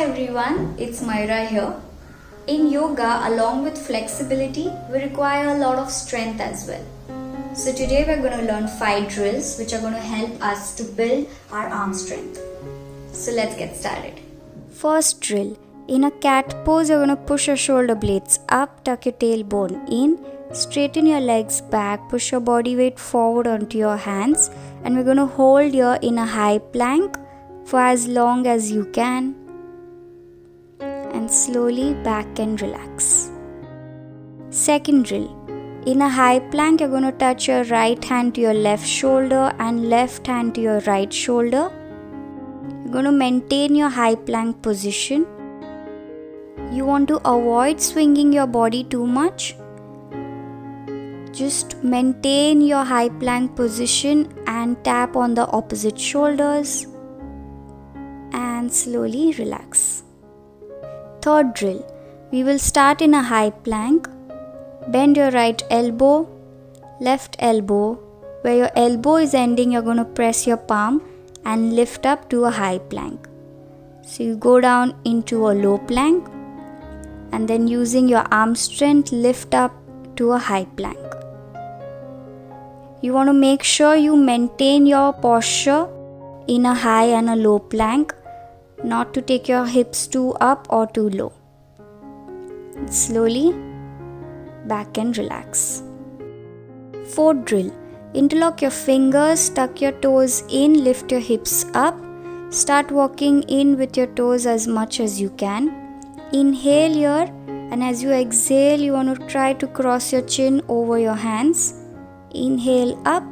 Hi everyone, it's Mayura here. In yoga, along with flexibility, we require a lot of strength as well. So today we're going to learn 5 drills which are going to help us to build our arm strength. So let's get started. First drill. In a cat pose, you're going to push your shoulder blades up, tuck your tailbone in, straighten your legs back, push your body weight forward onto your hands, and we're going to hold here in a high plank for as long as you can, and slowly back and relax. Second drill. In a high plank, you're going to touch your right hand to your left shoulder and left hand to your right shoulder. You're going to maintain your high plank position. You want to avoid swinging your body too much. Just maintain your high plank position and tap on the opposite shoulders and slowly relax. Third drill. We will start in a high plank. Bend your right elbow, left elbow. Where your elbow is ending, you're going to press your palm and lift up to a high plank. So you go down into a low plank and then using your arm strength, lift up to a high plank. You want to make sure you maintain your posture in a high and a low plank, not to take your hips too up or too low. Slowly back and relax. Fourth drill. Interlock your fingers, tuck your toes in, lift your hips up. Start walking in with your toes as much as you can. Inhale here, and as you exhale, you want to try to cross your chin over your hands. Inhale up,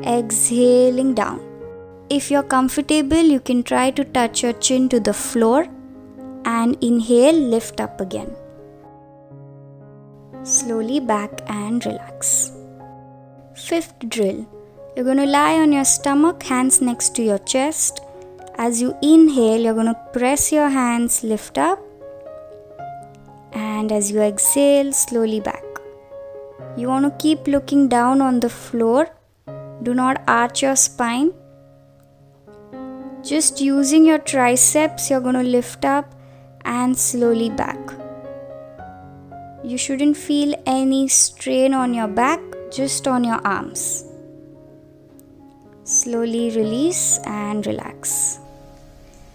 exhaling down. If you're comfortable, you can try to touch your chin to the floor and inhale, lift up again. Slowly back and relax. Fifth drill. You're going to lie on your stomach, hands next to your chest. As you inhale, you're going to press your hands, lift up. And as you exhale, slowly back. You want to keep looking down on the floor. Do not arch your spine. Just using your triceps, you're going to lift up and slowly back. You shouldn't feel any strain on your back, just on your arms. Slowly release and relax.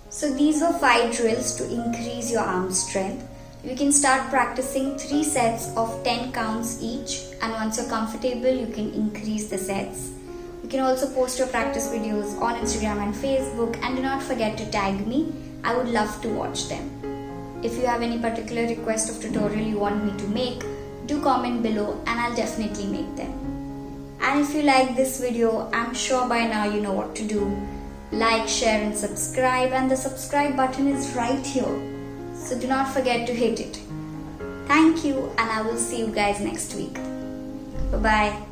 So these were 5 drills to increase your arm strength. You can start practicing 3 sets of 10 counts each, and once you're comfortable, you can increase the sets. You can also post your practice videos on Instagram and Facebook, and do not forget to tag me. I would love to watch them. If you have any particular request of tutorial you want me to make, do comment below and I'll definitely make them. And if you like this video, I'm sure by now you know what to do. Like, share and subscribe, and the subscribe button is right here. So do not forget to hit it. Thank you, and I will see you guys next week. Bye-bye.